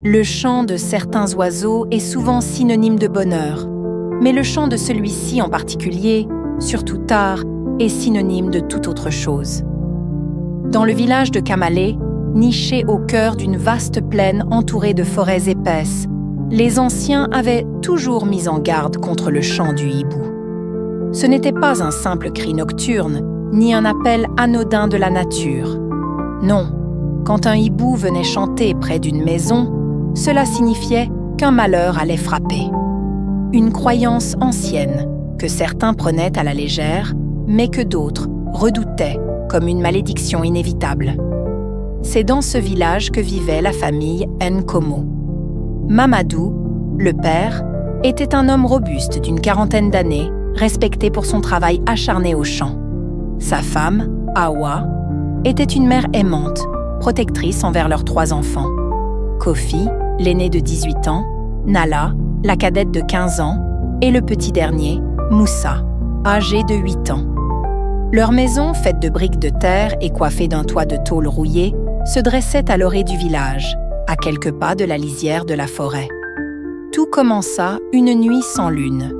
Le chant de certains oiseaux est souvent synonyme de bonheur, mais le chant de celui-ci en particulier, surtout tard, est synonyme de toute autre chose. Dans le village de Kamalé, niché au cœur d'une vaste plaine entourée de forêts épaisses, les anciens avaient toujours mis en garde contre le chant du hibou. Ce n'était pas un simple cri nocturne, ni un appel anodin de la nature. Non, quand un hibou venait chanter près d'une maison, cela signifiait qu'un malheur allait frapper. Une croyance ancienne que certains prenaient à la légère, mais que d'autres redoutaient comme une malédiction inévitable. C'est dans ce village que vivait la famille Nkomo. Mamadou, le père, était un homme robuste d'une quarantaine d'années, respecté pour son travail acharné au champ. Sa femme, Awa, était une mère aimante, protectrice envers leurs 3 enfants. Kofi, l'aîné de 18 ans, Nala, la cadette de 15 ans, et le petit dernier, Moussa, âgé de 8 ans. Leur maison, faite de briques de terre et coiffée d'un toit de tôle rouillée, se dressait à l'orée du village, à quelques pas de la lisière de la forêt. Tout commença une nuit sans lune.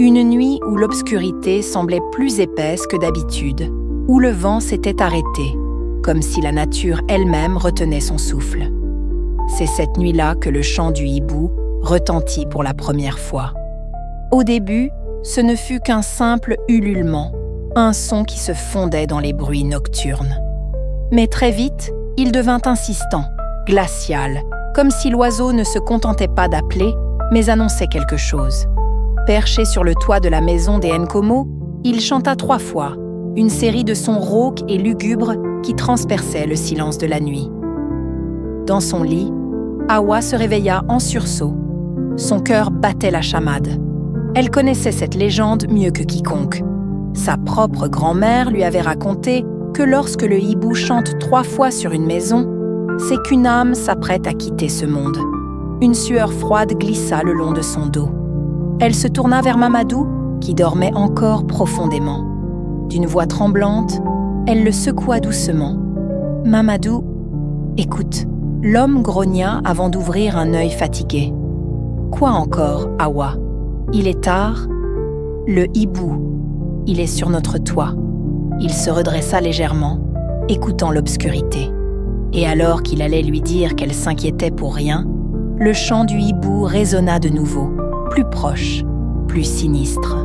Une nuit où l'obscurité semblait plus épaisse que d'habitude, où le vent s'était arrêté, comme si la nature elle-même retenait son souffle. C'est cette nuit-là que le chant du hibou retentit pour la première fois. Au début, ce ne fut qu'un simple ululement, un son qui se fondait dans les bruits nocturnes. Mais très vite, il devint insistant, glacial, comme si l'oiseau ne se contentait pas d'appeler, mais annonçait quelque chose. Perché sur le toit de la maison des Nkomo, il chanta 3 fois, une série de sons rauques et lugubres qui transperçaient le silence de la nuit. Dans son lit, Awa se réveilla en sursaut. Son cœur battait la chamade. Elle connaissait cette légende mieux que quiconque. Sa propre grand-mère lui avait raconté que lorsque le hibou chante 3 fois sur une maison, c'est qu'une âme s'apprête à quitter ce monde. Une sueur froide glissa le long de son dos. Elle se tourna vers Mamadou, qui dormait encore profondément. D'une voix tremblante, elle le secoua doucement. « Mamadou, écoute. » L'homme grogna avant d'ouvrir un œil fatigué. « Quoi encore, Awa? Il est tard. Le hibou, il est sur notre toit. » Il se redressa légèrement, écoutant l'obscurité. Et alors qu'il allait lui dire qu'elle s'inquiétait pour rien, le chant du hibou résonna de nouveau, plus proche, plus sinistre.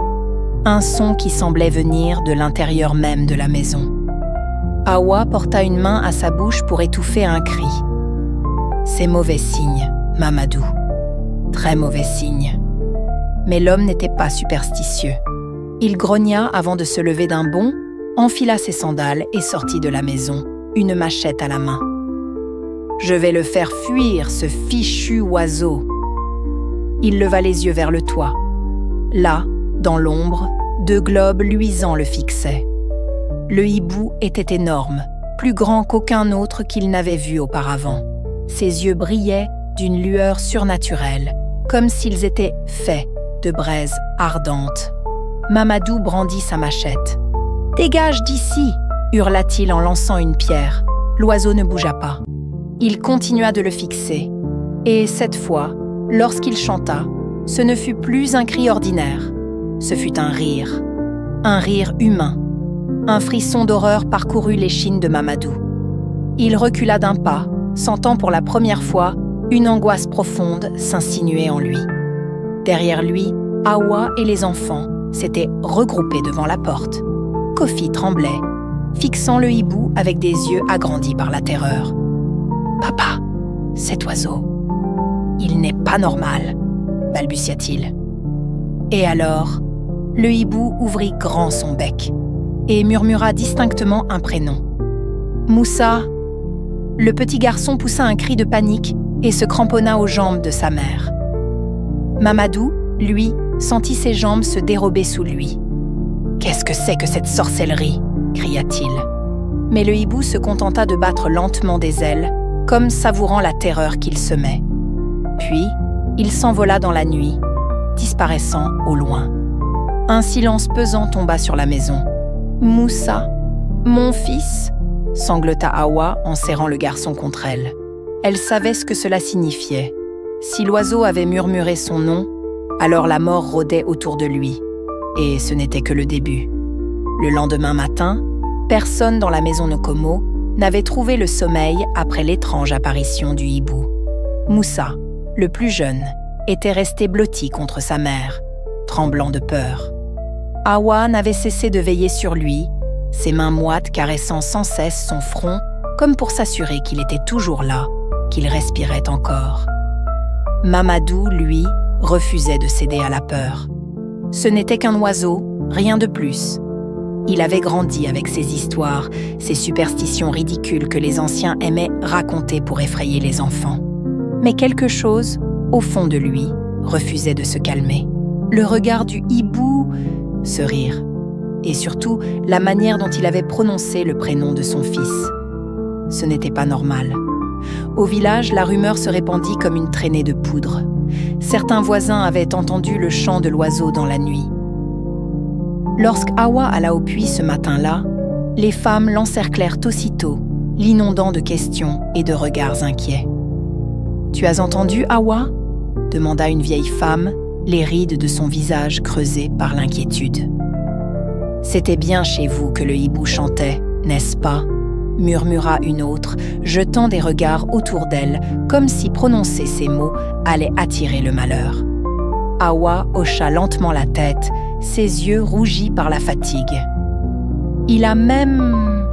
Un son qui semblait venir de l'intérieur même de la maison. Awa porta une main à sa bouche pour étouffer un cri. C'est mauvais signe, Mamadou. Très mauvais signe. Mais l'homme n'était pas superstitieux. Il grogna avant de se lever d'un bond, enfila ses sandales et sortit de la maison, une machette à la main. « Je vais le faire fuir, ce fichu oiseau !» Il leva les yeux vers le toit. Là, dans l'ombre, 2 globes luisants le fixaient. Le hibou était énorme, plus grand qu'aucun autre qu'il n'avait vu auparavant. Ses yeux brillaient d'une lueur surnaturelle, comme s'ils étaient faits de braises ardentes. Mamadou brandit sa machette. « Dégage d'ici !» hurla-t-il en lançant une pierre. L'oiseau ne bougea pas. Il continua de le fixer. Et cette fois, lorsqu'il chanta, ce ne fut plus un cri ordinaire. Ce fut un rire humain. Un frisson d'horreur parcourut l'échine de Mamadou. Il recula d'un pas, sentant pour la première fois une angoisse profonde s'insinuer en lui. Derrière lui, Awa et les enfants s'étaient regroupés devant la porte. Kofi tremblait, fixant le hibou avec des yeux agrandis par la terreur. « Papa, cet oiseau, il n'est pas normal, » balbutia-t-il. Et alors, le hibou ouvrit grand son bec et murmura distinctement un prénom. « Moussa !» Le petit garçon poussa un cri de panique et se cramponna aux jambes de sa mère. Mamadou, lui, sentit ses jambes se dérober sous lui. « Qu'est-ce que c'est que cette sorcellerie ?» cria-t-il. Mais le hibou se contenta de battre lentement des ailes, comme savourant la terreur qu'il semait. Puis, il s'envola dans la nuit, disparaissant au loin. Un silence pesant tomba sur la maison. « Moussa, mon fils !» sanglota Awa en serrant le garçon contre elle. Elle savait ce que cela signifiait. Si l'oiseau avait murmuré son nom, alors la mort rôdait autour de lui. Et ce n'était que le début. Le lendemain matin, personne dans la maison Nokomo n'avait trouvé le sommeil après l'étrange apparition du hibou. Moussa, le plus jeune, était resté blotti contre sa mère, tremblant de peur. Awa n'avait cessé de veiller sur lui, ses mains moites caressant sans cesse son front, comme pour s'assurer qu'il était toujours là, qu'il respirait encore. Mamadou, lui, refusait de céder à la peur. Ce n'était qu'un oiseau, rien de plus. Il avait grandi avec ces histoires, ces superstitions ridicules que les anciens aimaient raconter pour effrayer les enfants. Mais quelque chose, au fond de lui, refusait de se calmer. Le regard du hibou, ce rire, et surtout la manière dont il avait prononcé le prénom de son fils. Ce n'était pas normal. Au village, la rumeur se répandit comme une traînée de poudre. Certains voisins avaient entendu le chant de l'oiseau dans la nuit. Lorsqu'Awa alla au puits ce matin-là, les femmes l'encerclèrent aussitôt, l'inondant de questions et de regards inquiets. « Tu as entendu, Awa » demanda une vieille femme, les rides de son visage creusées par l'inquiétude. « C'était bien chez vous que le hibou chantait, n'est-ce pas ?» murmura une autre, jetant des regards autour d'elle, comme si prononcer ces mots allait attirer le malheur. Awa hocha lentement la tête, ses yeux rougis par la fatigue. « Il a même... »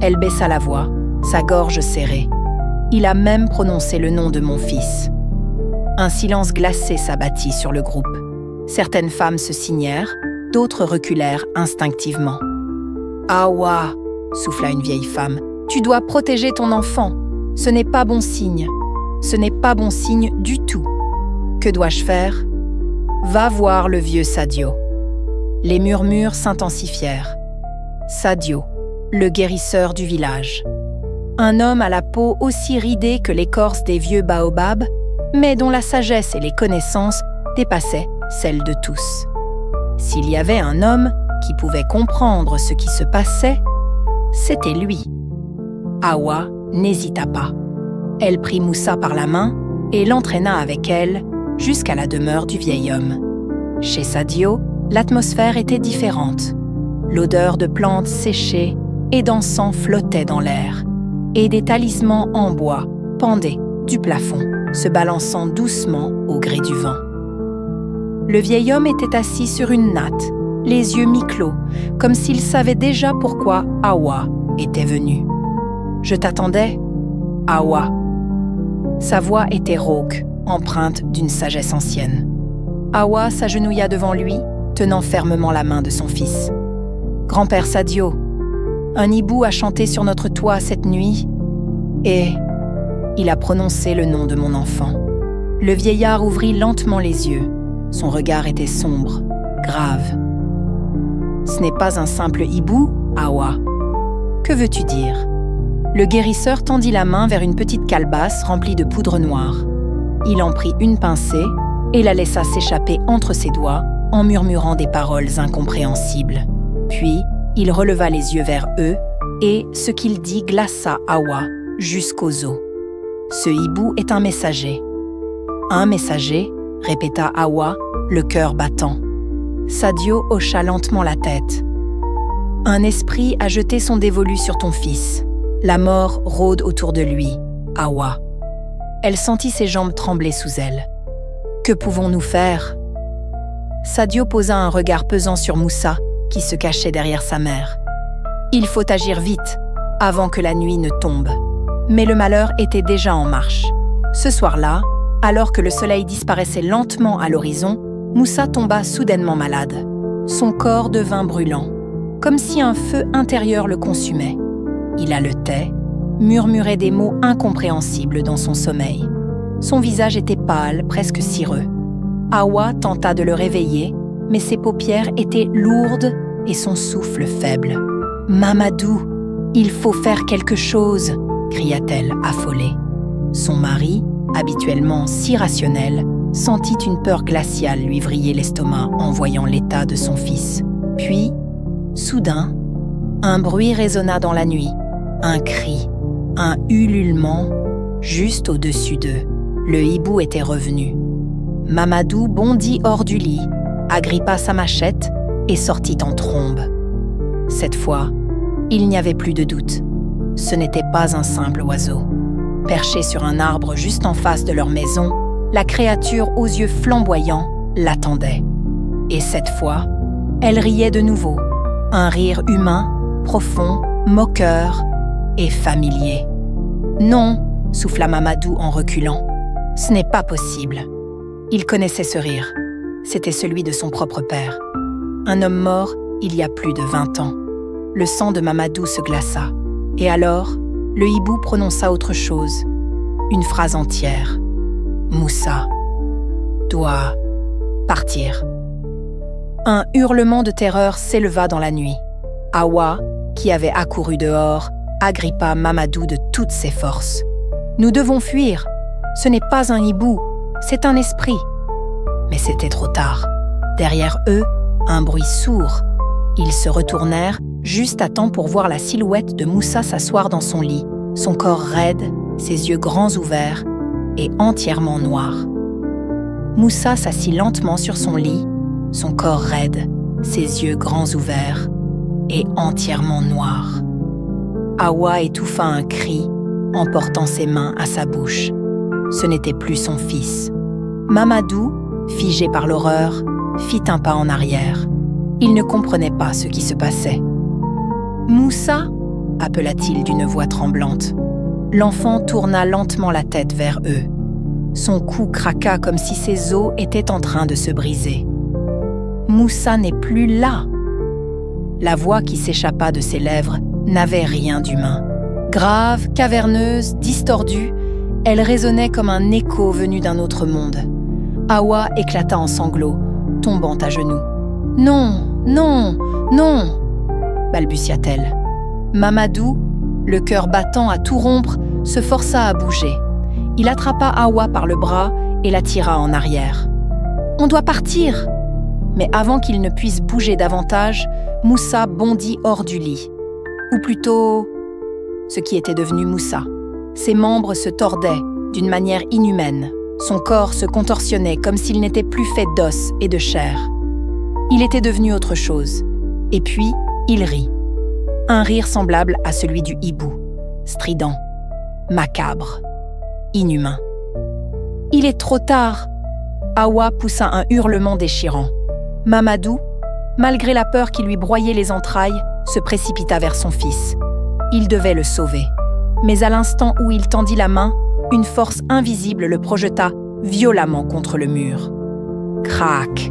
Elle baissa la voix, sa gorge serrée. « Il a même prononcé le nom de mon fils. » Un silence glacé s'abattit sur le groupe. Certaines femmes se signèrent, d'autres reculèrent instinctivement. « Awa !» souffla une vieille femme. « Tu dois protéger ton enfant. Ce n'est pas bon signe. Ce n'est pas bon signe du tout. Que dois-je faire ? Va voir le vieux Sadio. » Les murmures s'intensifièrent. Sadio, le guérisseur du village. Un homme à la peau aussi ridée que l'écorce des vieux baobabs, mais dont la sagesse et les connaissances dépassaient celles de tous. S'il y avait un homme qui pouvait comprendre ce qui se passait, c'était lui. Awa n'hésita pas. Elle prit Moussa par la main et l'entraîna avec elle jusqu'à la demeure du vieil homme. Chez Sadio, l'atmosphère était différente. L'odeur de plantes séchées et d'encens flottait dans l'air, et des talismans en bois pendaient du plafond, se balançant doucement au gré du vent. Le vieil homme était assis sur une natte, les yeux mi-clos, comme s'il savait déjà pourquoi Awa était venu. « Je t'attendais, Awa. » Sa voix était rauque, empreinte d'une sagesse ancienne. Awa s'agenouilla devant lui, tenant fermement la main de son fils. « Grand-père Sadio, un hibou a chanté sur notre toit cette nuit, et il a prononcé le nom de mon enfant. » Le vieillard ouvrit lentement les yeux. Son regard était sombre, grave. « Ce n'est pas un simple hibou, Awa. Que veux-tu dire ?» Le guérisseur tendit la main vers une petite calebasse remplie de poudre noire. Il en prit une pincée et la laissa s'échapper entre ses doigts en murmurant des paroles incompréhensibles. Puis, il releva les yeux vers eux et ce qu'il dit glaça Awa jusqu'aux os. « Ce hibou est un messager. »« Un messager ?» répéta Awa, le cœur battant. Sadio hocha lentement la tête. « Un esprit a jeté son dévolu sur ton fils. La mort rôde autour de lui, Awa. » Elle sentit ses jambes trembler sous elle. « Que pouvons-nous faire ?» Sadio posa un regard pesant sur Moussa, qui se cachait derrière sa mère. « Il faut agir vite, avant que la nuit ne tombe. » Mais le malheur était déjà en marche. Ce soir-là, alors que le soleil disparaissait lentement à l'horizon, Moussa tomba soudainement malade. Son corps devint brûlant, comme si un feu intérieur le consumait. Il haletait, murmurait des mots incompréhensibles dans son sommeil. Son visage était pâle, presque cireux. Awa tenta de le réveiller, mais ses paupières étaient lourdes et son souffle faible. « Mamadou, il faut faire quelque chose !» cria-t-elle, affolée. Son mari, habituellement si rationnel, sentit une peur glaciale lui vriller l'estomac en voyant l'état de son fils. Puis, soudain, un bruit résonna dans la nuit, un cri, un ululement, Juste au-dessus d'eux, le hibou était revenu. Mamadou bondit hors du lit, agrippa sa machette et sortit en trombe. Cette fois, il n'y avait plus de doute. Ce n'était pas un simple oiseau. Perché sur un arbre juste en face de leur maison, la créature aux yeux flamboyants l'attendait. Et cette fois, elle riait de nouveau, un rire humain, profond, moqueur et familier. « Non !» souffla Mamadou en reculant. « Ce n'est pas possible. » Il connaissait ce rire. C'était celui de son propre père. Un homme mort il y a plus de 20 ans. Le sang de Mamadou se glaça. Et alors, le hibou prononça autre chose. Une phrase entière. « Moussa doit partir. » Un hurlement de terreur s'éleva dans la nuit. Awa, qui avait accouru dehors, agrippa Mamadou de toutes ses forces. « Nous devons fuir. Ce n'est pas un hibou, c'est un esprit. » Mais c'était trop tard. Derrière eux, un bruit sourd. Ils se retournèrent juste à temps pour voir la silhouette de Moussa s'asseoir dans son lit, son corps raide, ses yeux grands ouverts et entièrement noirs. Moussa s'assit lentement sur son lit, son corps raide, ses yeux grands ouverts et entièrement noirs. Awa étouffa un cri en portant ses mains à sa bouche. Ce n'était plus son fils. Mamadou, figé par l'horreur, fit un pas en arrière. Il ne comprenait pas ce qui se passait. « Moussa » appela-t-il d'une voix tremblante. L'enfant tourna lentement la tête vers eux. Son cou craqua comme si ses os étaient en train de se briser. « Moussa n'est plus là !» La voix qui s'échappa de ses lèvres n'avait rien d'humain. Grave, caverneuse, distordue, elle résonnait comme un écho venu d'un autre monde. Awa éclata en sanglots, tombant à genoux. « Non, non, non !» balbutia-t-elle. Mamadou, le cœur battant à tout rompre, se força à bouger. Il attrapa Awa par le bras et la tira en arrière. « On doit partir !» Mais avant qu'il ne puisse bouger davantage, Moussa bondit hors du lit. Ou plutôt, ce qui était devenu Moussa. Ses membres se tordaient d'une manière inhumaine. Son corps se contorsionnait comme s'il n'était plus fait d'os et de chair. Il était devenu autre chose. Et puis, il rit. Un rire semblable à celui du hibou. Strident, macabre, inhumain. « Il est trop tard !» Awa poussa un hurlement déchirant. Mamadou, malgré la peur qui lui broyait les entrailles, se précipita vers son fils. Il devait le sauver. Mais à l'instant où il tendit la main, une force invisible le projeta violemment contre le mur. Crac!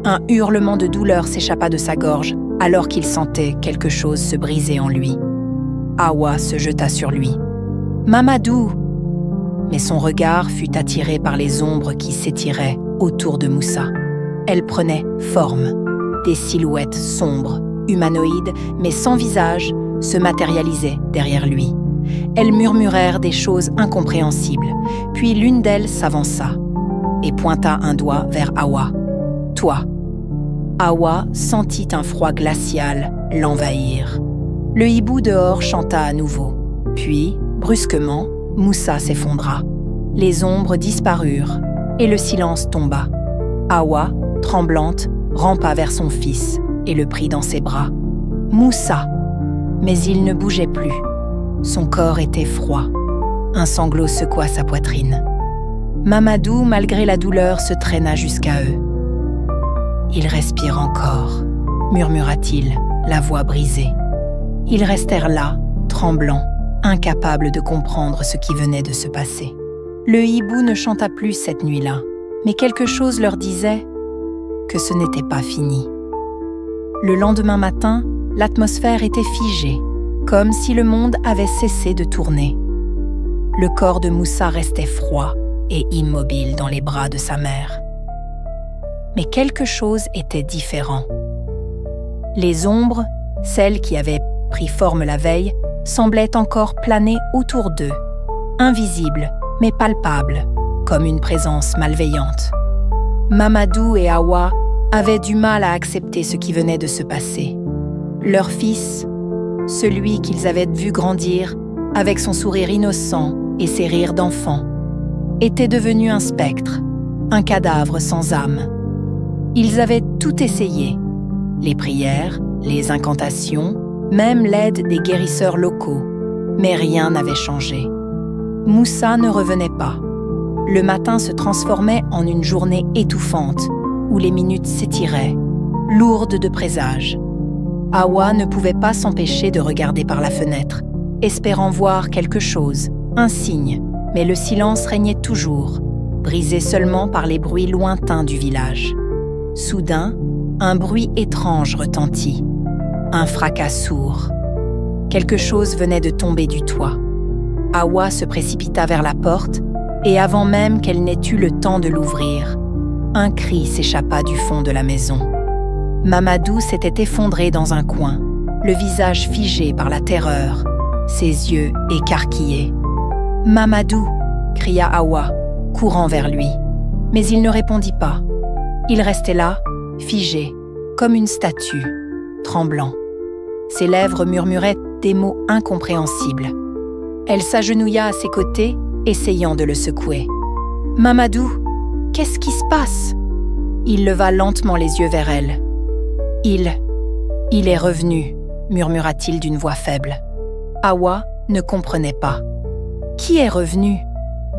Un hurlement de douleur s'échappa de sa gorge alors qu'il sentait quelque chose se briser en lui. Awa se jeta sur lui. « Mamadou !» Mais son regard fut attiré par les ombres qui s'étiraient autour de Moussa. Elles prenaient forme. Des silhouettes sombres, humanoïdes, mais sans visage, se matérialisaient derrière lui. Elles murmurèrent des choses incompréhensibles, puis l'une d'elles s'avança et pointa un doigt vers Awa. « Toi !» Awa sentit un froid glacial l'envahir. Le hibou dehors chanta à nouveau. Puis, brusquement, Moussa s'effondra. Les ombres disparurent et le silence tomba. Awa, tremblante, rampa vers son fils et le prit dans ses bras. Moussa! Mais il ne bougeait plus. Son corps était froid. Un sanglot secoua sa poitrine. Mamadou, malgré la douleur, se traîna jusqu'à eux. « Il respire encore », murmura-t-il, la voix brisée. Ils restèrent là, tremblants, incapables de comprendre ce qui venait de se passer. Le hibou ne chanta plus cette nuit-là, mais quelque chose leur disait que ce n'était pas fini. Le lendemain matin, l'atmosphère était figée, comme si le monde avait cessé de tourner. Le corps de Moussa restait froid et immobile dans les bras de sa mère. Mais quelque chose était différent. Les ombres, celles qui avaient pris forme la veille, semblaient encore planer autour d'eux, invisibles mais palpables, comme une présence malveillante. Mamadou et Awa avaient du mal à accepter ce qui venait de se passer. Leur fils, celui qu'ils avaient vu grandir, avec son sourire innocent et ses rires d'enfant, était devenu un spectre, un cadavre sans âme. Ils avaient tout essayé, les prières, les incantations, même l'aide des guérisseurs locaux, mais rien n'avait changé. Moussa ne revenait pas. Le matin se transformait en une journée étouffante, où les minutes s'étiraient, lourdes de présages. Hawa ne pouvait pas s'empêcher de regarder par la fenêtre, espérant voir quelque chose, un signe, mais le silence régnait toujours, brisé seulement par les bruits lointains du village. Soudain, un bruit étrange retentit, un fracas sourd. Quelque chose venait de tomber du toit. Hawa se précipita vers la porte et avant même qu'elle n'ait eu le temps de l'ouvrir, un cri s'échappa du fond de la maison. Mamadou s'était effondré dans un coin, le visage figé par la terreur, ses yeux écarquillés. « Mamadou !» cria Hawa, courant vers lui. Mais il ne répondit pas. Il restait là, figé, comme une statue, tremblant. Ses lèvres murmuraient des mots incompréhensibles. Elle s'agenouilla à ses côtés, essayant de le secouer. « Mamadou, qu'est-ce qui se passe ?» Il leva lentement les yeux vers elle. « Il est revenu », murmura-t-il d'une voix faible. Hawa ne comprenait pas. « Qui est revenu ?»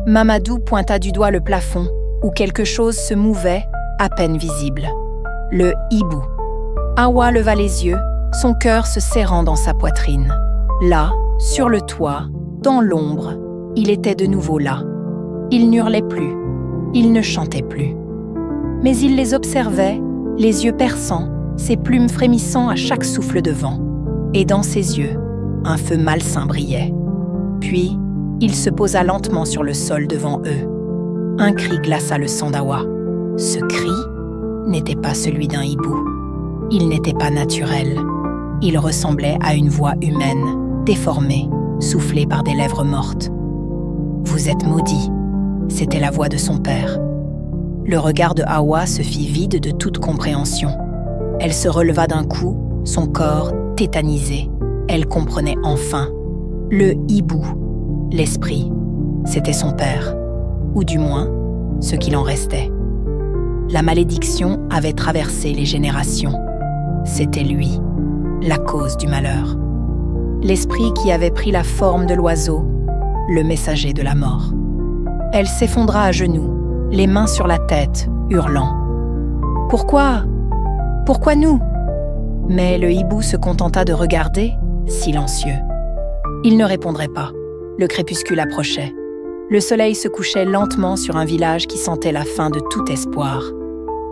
Mamadou pointa du doigt le plafond, où quelque chose se mouvait, à peine visible. Le hibou. Hawa leva les yeux, son cœur se serrant dans sa poitrine. Là, sur le toit, dans l'ombre, il était de nouveau là. Il n'hurlait plus, il ne chantait plus. Mais il les observait, les yeux perçants, ses plumes frémissant à chaque souffle de vent. Et dans ses yeux, un feu malsain brillait. Puis, il se posa lentement sur le sol devant eux. Un cri glaça le sang d'Hawa. Ce cri n'était pas celui d'un hibou. Il n'était pas naturel. Il ressemblait à une voix humaine, déformée, soufflée par des lèvres mortes. « Vous êtes maudit », c'était la voix de son père. Le regard de Hawa se fit vide de toute compréhension. Elle se releva d'un coup, son corps tétanisé. Elle comprenait enfin. Le hibou, l'esprit, c'était son père, ou du moins, ce qu'il en restait. La malédiction avait traversé les générations. C'était lui, la cause du malheur. L'esprit qui avait pris la forme de l'oiseau, le messager de la mort. Elle s'effondra à genoux, les mains sur la tête, hurlant. « Pourquoi ? Pourquoi nous ?» Mais le hibou se contenta de regarder, silencieux. Il ne répondrait pas. Le crépuscule approchait. Le soleil se couchait lentement sur un village qui sentait la fin de tout espoir.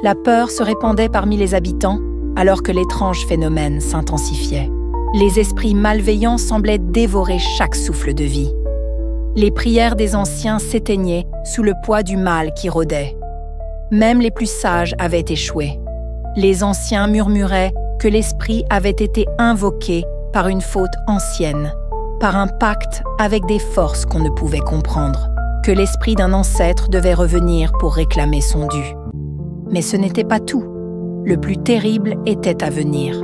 La peur se répandait parmi les habitants alors que l'étrange phénomène s'intensifiait. Les esprits malveillants semblaient dévorer chaque souffle de vie. Les prières des anciens s'éteignaient sous le poids du mal qui rôdait. Même les plus sages avaient échoué. Les anciens murmuraient que l'esprit avait été invoqué par une faute ancienne, par un pacte avec des forces qu'on ne pouvait comprendre, que l'esprit d'un ancêtre devait revenir pour réclamer son dû. Mais ce n'était pas tout. Le plus terrible était à venir.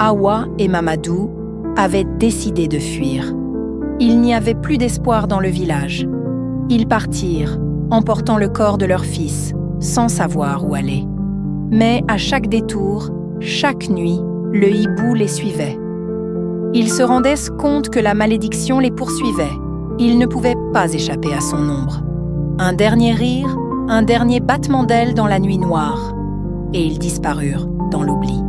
Hawa et Mamadou avaient décidé de fuir. Il n'y avait plus d'espoir dans le village. Ils partirent, emportant le corps de leur fils, sans savoir où aller. Mais à chaque détour, chaque nuit, le hibou les suivait. Ils se rendaient compte que la malédiction les poursuivait. Ils ne pouvaient pas échapper à son ombre. Un dernier rire, un dernier battement d'ailes dans la nuit noire. Et ils disparurent dans l'oubli.